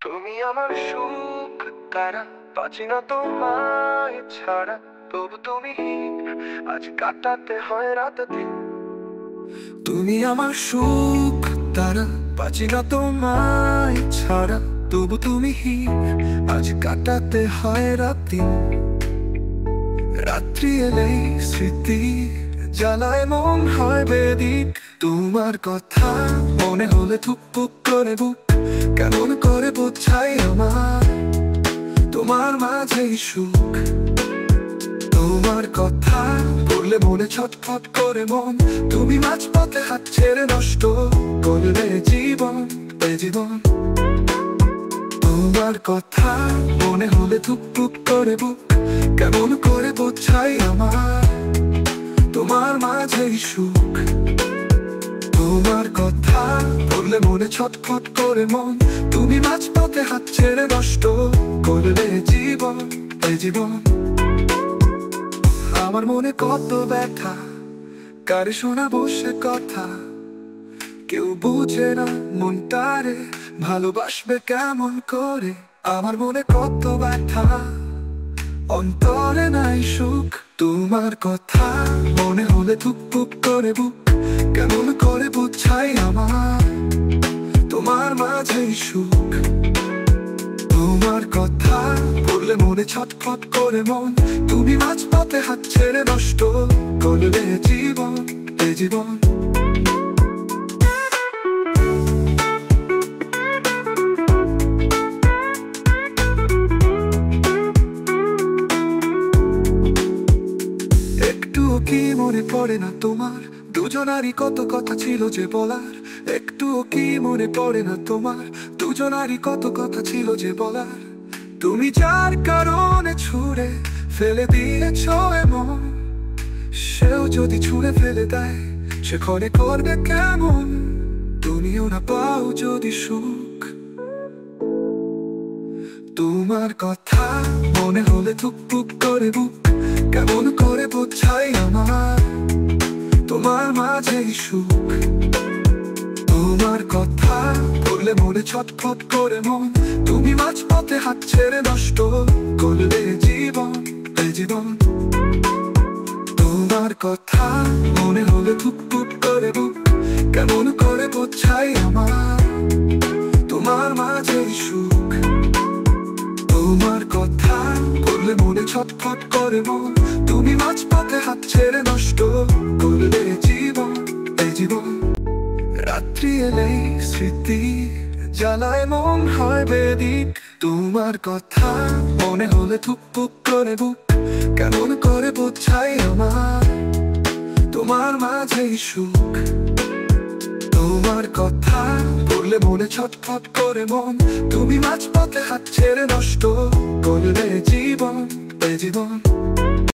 তুমি আমার সুখ তারা, বাঁচি না তোমায় ছাড়া। তবু তুমি আজ কাটাতে হয় রাত দিন। তুমি আমার সুখ তারা, বাঁচি না তোমায় ছাড়া। তবু তুমি আজ কাটাতে হয় রাত দিন। রাত্রি এলেই স্মৃতি জ্বালায় মন হয় বেদিক। তোমার কথা মনে হলে ধুকপুক করে বুক, কেমন করে বোঝাই আমার তোমার মাঝেই সুখ। তোমার কথা বললে মনে ছটফট করে মন, তুমি মাঝপথে হাত ছেড়ে নষ্ট করলে জীবন এ জীবন। তোমার কথা মনে হলে ধুকপুক করে বুক, কেমন করে বোঝাই আমার তোমার মাঝেই সুখ। তোমার কথা বললে মনে ছটফট করে মন, তুমি মাঝপথে হাত ছেড়ে নষ্ট করলে জীবন এ জীবন। আমার মনে কত ব্যথা, কারে শোনাবো সে কথা। কেউ বুঝে না মনটারে ভালোবাসবে কেমন করে। আমার মনে কত ব্যথা, অন্তরে নাই সুখ। তোমার কথা মনে হলে ধুকপুক করে বুক, কেমন করে বোঝাই আমার তোমার মাঝেই সুখ। তোমার কথা বললে মনে ছটফট করে মন, তুমি মাঝপথে হাত ছেড়ে নষ্ট করলে জীবন এ জীবন। একটুও কি মনে পড়ে না তোমার, দুজনারই কত কথা ছিল যে বলার। একটুও কি মনে পড়ে না তোমার, দুজনারই কত কথা ছিল যে বলার। তুমি যার কারণে ছুঁড়ে ফেলে দিয়েছ এমন, সেও যদি ছুঁড়ে ফেলে দেয় সেখানে করবে কেমন। তুমিও না পাও যদি সুখ। তোমার কথা মনে হলে ধুকপুক করে বুক, কেমন করে বোঝাই আমার তোমার মাঝেই সুখ। তোমার কথা বললে মনে ছটফট করে মন, তুমি মাঝপথে হাত ছেড়ে নষ্ট করলে জীবন এ জীবন। তোমার কথা মনে হলে ধুকপুক করে বুক, কেমন করে বোঝাই আমার তোমার মাঝেই সুখ। তোমার কথা বললে মনে ছটফট করে মন, তুমি মাঝপথে হাত ছেড়ে নষ্ট করলে জীবন এ জীবন। রাত্রি এলেই স্মৃতি জ্বালায় মন হয় বেদিক। তোমার কথা মনে হলে ধুকপুক করে বুক, কেমন করে বোঝাই আমার তোমার মাঝেই সুখ। তোমার কথা বললে মনে ছটফট করে মন, তুমি মাঝপথে হাত ছেড়ে নষ্ট করলে জীবন এ জীবন।